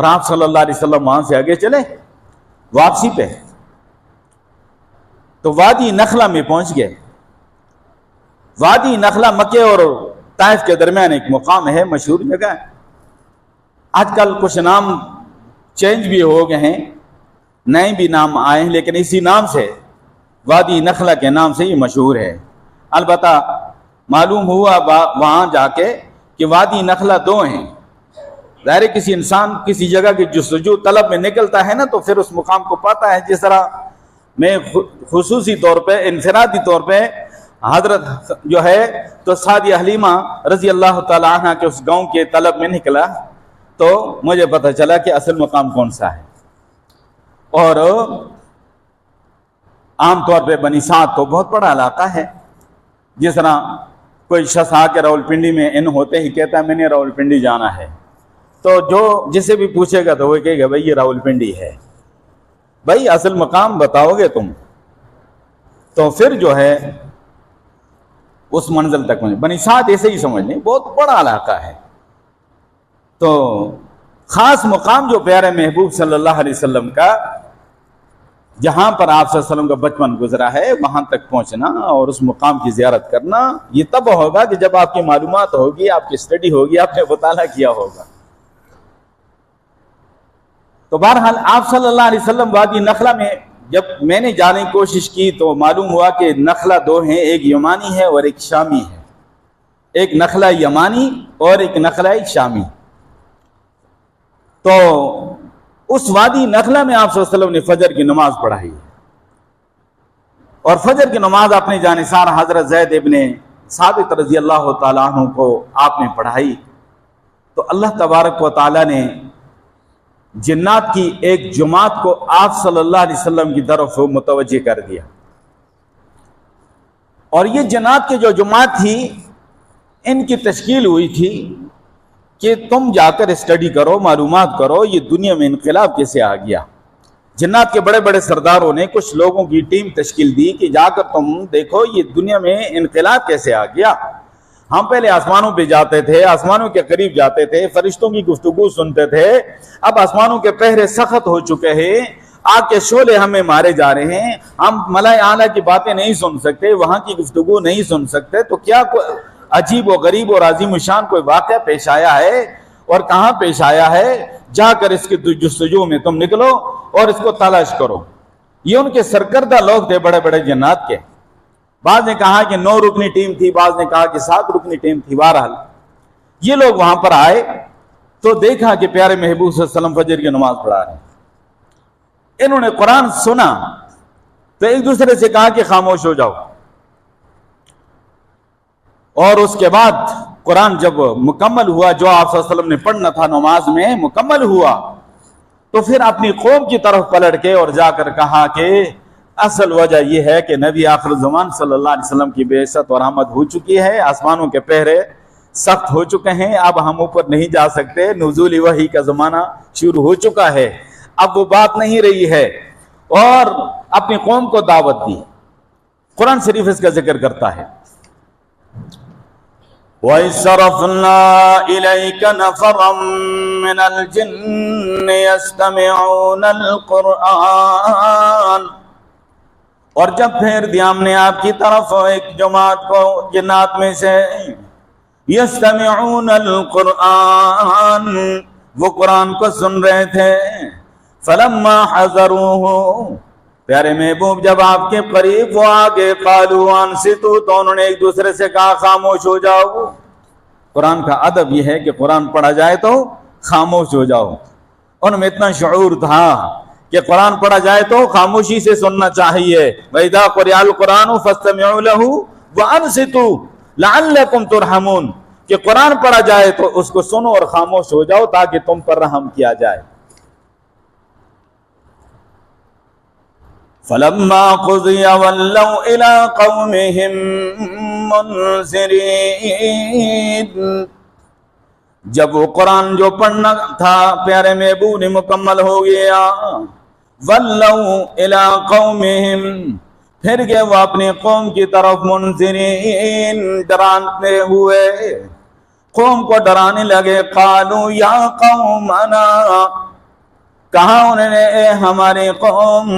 اور آپ صلی اللہ علیہ وسلم وہاں سے آگے چلے واپسی پہ، تو وادی نخلہ میں پہنچ گئے۔ وادی نخلہ مکے اور طائف کے درمیان ایک مقام ہے، مشہور جگہ ہے۔ آج کل کچھ نام چینج بھی ہو گئے ہیں، نئے بھی نام آئے ہیں، لیکن اسی نام سے وادی نخلہ کے نام سے یہ مشہور ہے۔ البتہ معلوم ہوا وہاں جا کے کہ وادی نخلہ دو ہیں۔ ظاہر کسی انسان کسی جگہ کی جستجو طلب میں نکلتا ہے نا، تو پھر اس مقام کو پاتا ہے۔ جس طرح میں خصوصی طور پہ انفرادی طور پہ حضرت جو ہے تو سعدیہ حلیمہ رضی اللہ تعالیٰ عنہ کے اس گاؤں کے طلب میں نکلا، تو مجھے پتہ چلا کہ اصل مقام کون سا ہے۔ اور عام طور پہ بنی سعد تو بہت بڑا علاقہ ہے۔ جس طرح کوئی شخص آ کے راولپنڈی میں ان ہوتے ہی کہتا ہے میں نے راولپنڈی جانا ہے، تو جو جسے بھی پوچھے گا تو وہ کہے گا بھائی یہ راولپنڈی ہے۔ بھائی اصل مقام بتاؤ گے تم تو پھر جو ہے اس منزل تک پہنچے۔ بنی سعد ایسے ہی سمجھ لیں، بہت بڑا علاقہ ہے۔ تو خاص مقام جو پیارے محبوب صلی اللہ علیہ وسلم کا، جہاں پر آپ صلی اللہ علیہ وسلم کا بچپن گزرا ہے، وہاں تک پہنچنا اور اس مقام کی زیارت کرنا، یہ تب ہوگا کہ جب آپ کی معلومات ہوگی، آپ کی اسٹڈی ہوگی، آپ نے مطالعہ کیا ہوگا۔ تو بہرحال آپ صلی اللہ علیہ وسلم وادی نخلہ میں جب میں نے جانے کی کوشش کی تو معلوم ہوا کہ نخلہ دو ہیں، ایک یمانی ہے اور ایک شامی ہے۔ ایک نخلہ یمانی اور ایک نخلہ شامی۔ تو اس وادی نخلہ میں آپ صلی اللہ علیہ وسلم نے فجر کی نماز پڑھائی، اور فجر کی نماز اپنے جانثار حضرت زید ابن ثابت رضی اللہ تعالیٰ عنہ کو آپ نے پڑھائی۔ تو اللہ تبارک و تعالیٰ نے جنات کی ایک جماعت کو آپ صلی اللہ علیہ وسلم کی طرف متوجہ کر دیا، اور یہ جنات کی جو جماعت تھی ان کی تشکیل ہوئی تھی کہ تم جا کر اسٹڈی کرو، معلومات کرو یہ دنیا میں انقلاب کیسے آ گیا۔ جنات کے بڑے بڑے سرداروں نے کچھ لوگوں کی ٹیم تشکیل دی کہ جا کر تم دیکھو یہ دنیا میں انقلاب کیسے آ گیا۔ ہم پہلے آسمانوں پہ جاتے تھے، آسمانوں کے قریب جاتے تھے، فرشتوں کی گفتگو سنتے تھے، اب آسمانوں کے پہرے سخت ہو چکے ہیں، آگ کے شعلے ہمیں مارے جا رہے ہیں، ہم ملائے اعلیٰ کی باتیں نہیں سن سکتے، وہاں کی گفتگو نہیں سن سکتے، تو کیا عجیب و غریب اور عظیم الشان کوئی واقعہ پیش آیا ہے، اور کہاں پیش آیا ہے؟ جا کر اس کی جستجو میں تم نکلو اور اس کو تلاش کرو۔ یہ ان کے سرکردہ لوگ تھے بڑے بڑے جنات کے۔ بعض نے کہا کہ 9 رکنی ٹیم تھی، بعض نے کہا کہ 7 رکنی ٹیم تھی۔ بہرحال یہ لوگ وہاں پر آئے تو دیکھا کہ پیارے محبوب صلی اللہ علیہ وسلم فجر کی نماز پڑھا رہے ہیں۔ انہوں نے قرآن سنا تو ایک دوسرے سے کہا کہ خاموش ہو جاؤ، اور اس کے بعد قرآن جب مکمل ہوا، جو آپ صلی اللہ علیہ وسلم نے پڑھنا تھا نماز میں مکمل ہوا، تو پھر اپنی قوم کی طرف پلٹ کے اور جا کر کہا کہ اصل وجہ یہ ہے کہ نبی آخر الزمان صلی اللہ علیہ وسلم کی بعثت اور آمد ہو چکی ہے، آسمانوں کے پہرے سخت ہو چکے ہیں، اب ہم اوپر نہیں جا سکتے، نزول وحی کا زمانہ شروع ہو چکا ہے، اب وہ بات نہیں رہی ہے، اور اپنی قوم کو دعوت دی۔ قرآن شریف اس کا ذکر کرتا ہے، وَإِذْ صَرَفْنَا إِلَيْكَ نَفَرًا مِّنَ الْجِنِّ يَسْتَمِعُونَ الْقُرْآنَ، اور جب پھیر دیا ہم نے آپ کی طرف ایک جماعت کو جنات میں سے، یستمعون القرآن، وہ قرآن کو سن رہے تھے، فلما حضروہ، پیارے محبوب جب آپ کے قریب وہ آگے، قالوا انصتوا، تو انہوں نے ایک دوسرے سے کہا خاموش ہو جاؤ۔ قرآن کا ادب یہ ہے کہ قرآن پڑھا جائے تو خاموش ہو جاؤ۔ ان میں اتنا شعور تھا کہ قرآن پڑھا جائے تو خاموشی سے سننا چاہیے۔ وَإِذَا قُرِئَ الْقُرْآنُ فَاسْتَمِعُوا لَهُ وَأَنصِتُوا لَعَلَّكُمْ تُرْحَمُونَ، کہ قرآن پڑھا جائے تو اس کو سنو اور خاموش ہو جاؤ تاکہ تم پر رحم کیا جائے۔ فَلَمَّا قُضِيَ وَلَّوْا إِلَىٰ قَوْمِهِمْ مُنذِرِينَ، جب وہ قرآن جو پڑھنا تھا پیارے محبوب نے مکمل ہو گیا، وَلَّوْا إِلَىٰ قَوْمِهِمْ، پھر گئے وہ اپنی قوم کی طرف، منذرین، ڈراتے ہوئے، قوم کو ڈرانے لگے. قالوا یا قومنا، کہا انہوں نے اے ہماری قوم،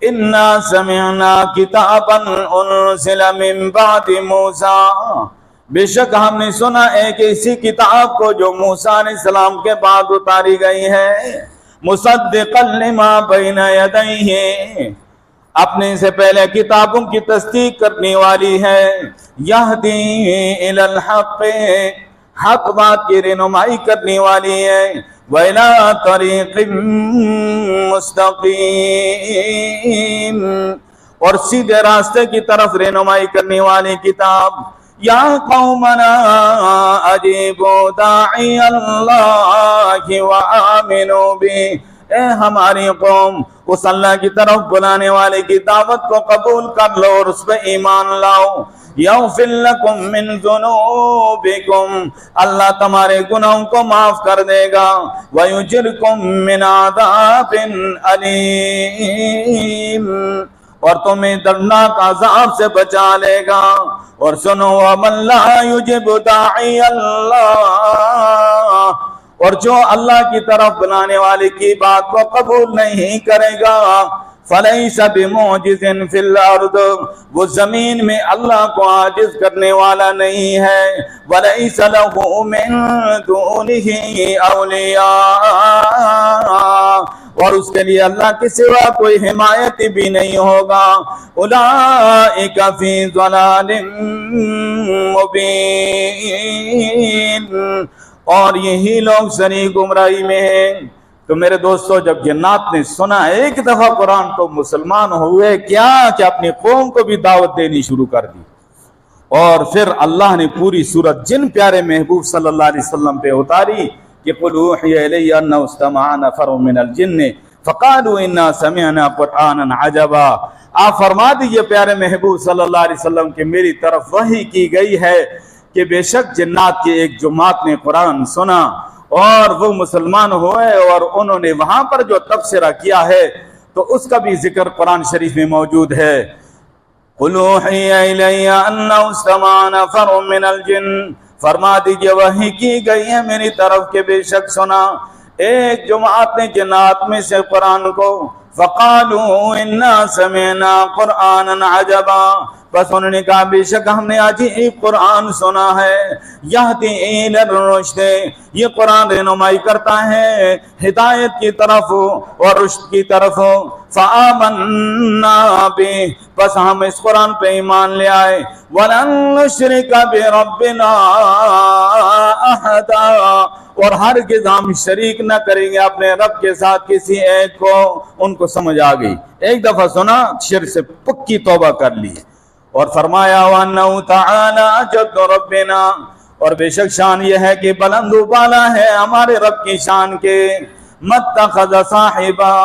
انا سمعنا کتابا انزل من بعد موسیٰ، بے شک ہم نے سنا ایک ایسی کتاب کو جو موسیٰ علیہ السلام کے بعد اتاری گئی ہے، مصدقا لما بین یدیہ، اپنے سے پہلے کتابوں کی تصدیق کرنے والی ہے، یہدی الی الحق، حق بات کی رہنمائی کرنے والی ہے، وَإِلَىٰ طَرِيقٍ مُسْتَقِيمٍ، اور سیدھے راستے کی طرف رہنمائی کرنے والی کتاب. یا قومنا اجیبوا داعی اللہ وآمنوا بہ، اے ہماری قوم اس اللہ کی طرف بلانے والے کی دعوت کو قبول کر لو اور اس پہ ایمان لاؤ. یغفر لکم من ذنوبکم، اللہ تمہارے گناہوں کو معاف کر دے گا. ویجرکم من عذاب علیم، اور تمہیں دردناک عذاب سے بچا لے گا. اور سنو، ومن لا یجب داعی اللہ، اور جو اللہ کی طرف بلانے والے کی بات کو قبول نہیں کرے گا، فلیس بمعجز فی الارض، وہ زمین میں اللہ کو عاجز کرنے والا نہیں ہے. ولیس لہ من دونہ اولیاء، اور اس کے لیے اللہ کے سوا کوئی حمایت بھی نہیں ہوگا. اولئک فی ضلال مبین، اور یہی لوگ سری گمراہی میں ہیں. تو میرے دوستو، جب جنات نے سنا ایک دفعہ قرآن تو مسلمان ہوئے کیا کہ اپنی قوم کو بھی دعوت دینی شروع کر دی. اور پھر اللہ نے پوری سورت جن پیارے محبوب صلی اللہ علیہ وسلم پہ اتاری کہ قل اوحی الی انہ استمع نفر من الجن فقالوا انا سمعنا قرآنا عجبا. آپ فرما دیجئے پیارے محبوب صلی اللہ علیہ وسلم کہ میری طرف وحی کی گئی ہے کہ بے شک جنات کی ایک جماعت نے قرآن سنا اور وہ مسلمان ہوئے، اور انہوں نے وہاں پر جو تبصرہ کیا ہے تو اس کا بھی ذکر قرآن شریف میں موجود ہے. قل اوحی الی انہ استمع نفر من الجن، فرما دیجئے وحی کی گئی ہے میری طرف کہ بے شک سنا ایک جماعت نے جنات میں سے قرآن کو. فقالوا انا سمعنا قرآنا عجبا، بس انہوں نے کہا بے شک ہم نے عجیب قرآن سنا ہے. یہدی الی الرشد، یہ قرآن رہنمائی کرتا ہے ہدایت کی طرف اور رشد کی طرف. فآمنا بہ، بس ہم اس قرآن پہ ایمان لے آئے. ولن نشرک بربنا احدا، اور ہرگز ہم شریک نہ کریں گے اپنے رب کے ساتھ کسی ایک کو. ان کو سمجھ آ گئی، ایک دفعہ سنا شرک سے پکی توبہ کر لی. اور فرمایا وَأَنَّهُ تَعَالَى جَدُّ رَبِّنَا، اور بے شک شان یہ ہے کہ بلند و بالا ہے ہمارے رب کی شان کے. مَتَّخَذَ صَاحِبًا،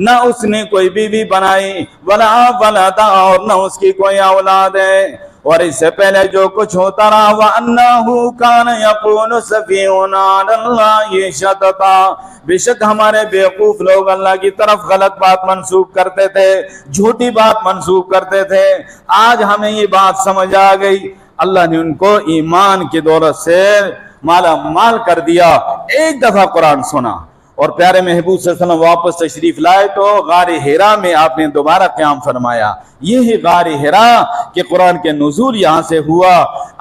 نہ اس نے کوئی بیوی بنائی، وَلَا وَلَدًا، اور نہ اس کی کوئی اولاد ہے. اور اس سے پہلے جو کچھ ہوتا رہا، وَأَنَّهُ كَانَ يَقُولُ سَفِيهُنَا عَلَى اللَّهِ شَطَطًا، بے شک ہمارے بیوقوف لوگ اللہ کی طرف غلط بات منسوب کرتے تھے، جھوٹی بات منسوب کرتے تھے. آج ہمیں یہ بات سمجھ آ گئی. اللہ نے ان کو ایمان کی دولت سے مالا مال کر دیا. ایک دفعہ قرآن سنا اور پیارے محبوب صلی اللہ علیہ وسلم واپس تشریف لائے تو غار حرا میں آپ نے دوبارہ قیام فرمایا. یہی غار حرا کہ قرآن کے نزول یہاں سے ہوا.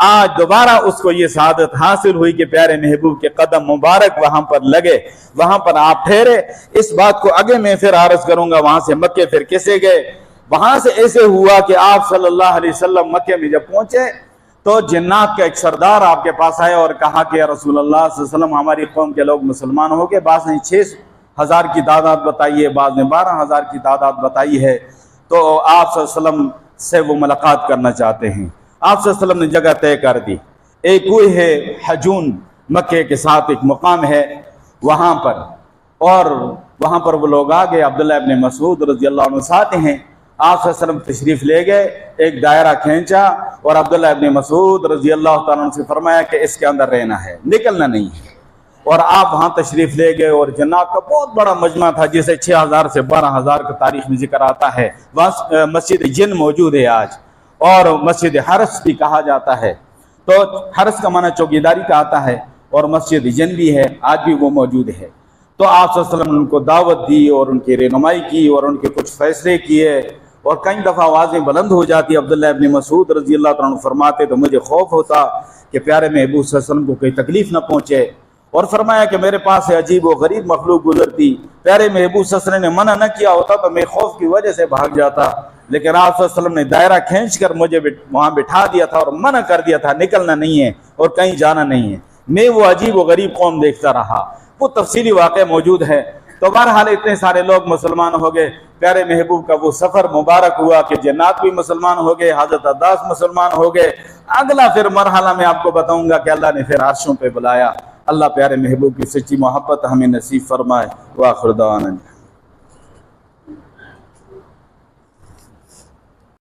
آج دوبارہ اس کو یہ سعادت حاصل ہوئی کہ پیارے محبوب کے قدم مبارک وہاں پر لگے، وہاں پر آپ ٹھہرے. اس بات کو آگے میں پھر عرض کروں گا. وہاں سے مکے پھر کیسے گئے؟ وہاں سے ایسے ہوا کہ آپ صلی اللہ علیہ وسلم مکے میں جب پہنچے تو جنات کا ایک سردار آپ کے پاس آئے اور کہا کہ یا رسول اللہ صلی اللہ علیہ وسلم ہماری قوم کے لوگ مسلمان ہو گئے. بعض نے 6,000 کی تعداد بتائی ہے، بعض نے 12,000 کی تعداد بتائی ہے. تو آپ صلی اللہ علیہ وسلم سے وہ ملاقات کرنا چاہتے ہیں. آپ صلی اللہ علیہ وسلم نے جگہ طے کر دی. ایک کوئی ہے حجون، مکے کے ساتھ ایک مقام ہے وہاں پر، اور وہاں پر وہ لوگ آ گئے. عبداللہ ابن مسعود رضی اللہ عنہ ساتھ ہیں. آپ صلی اللہ علیہ وسلم تشریف لے گئے، ایک دائرہ کھینچا اور عبداللہ ابن مسعود رضی اللہ تعالیٰ عنہ سے فرمایا کہ اس کے اندر رہنا ہے، نکلنا نہیں ہے. اور آپ وہاں تشریف لے گئے اور جنات کا بہت بڑا مجمع تھا جسے 6,000 سے 12,000 کا تاریخ میں ذکر آتا ہے. وہاں مسجد جن موجود ہے آج، اور مسجد حرس بھی کہا جاتا ہے. تو حرس کا معنی چوکیداری کا آتا ہے، اور مسجد جنبی ہے، آج بھی وہ موجود ہے۔ تو آپ صلی اللہ علیہ وسلم نے ان کو دعوت دی اور ان کی رہنمائی کی اور ان کے کچھ فیصلے کیے، اور کئی دفعہ آوازیں بلند ہو جاتی۔ عبداللہ ابن مسعود رضی اللہ تعالیٰ عنہ فرماتے تو مجھے خوف ہوتا کہ پیارے محبوب صلی اللہ علیہ وسلم کو کوئی تکلیف نہ پہنچے، اور فرمایا کہ میرے پاس سے عجیب و غریب مخلوق گزرتی، پیارے محبوب صلی اللہ علیہ وسلم نے منع نہ کیا ہوتا تو میں خوف کی وجہ سے بھاگ جاتا، لیکن آپ صلی اللہ علیہ وسلم نے دائرہ کھینچ کر مجھے وہاں بٹھا دیا تھا اور منع کر دیا تھا، نکلنا نہیں ہے اور کہیں جانا نہیں ہے۔ میں وہ عجیب و غریب قوم دیکھتا رہا، وہ تفصیلی واقعہ موجود ہے۔ تو بہرحال اتنے سارے لوگ مسلمان ہو گئے، پیارے محبوب کا وہ سفر مبارک ہوا کہ جنات بھی مسلمان ہو گئے، حضرت عباس مسلمان ہو گئے۔ اگلا پھر مرحلہ میں آپ کو بتاؤں گا کہ اللہ نے پھر عرشوں پہ بلایا۔ اللہ پیارے محبوب کی سچی محبت ہمیں نصیب فرمائے۔ وآخر دعوانا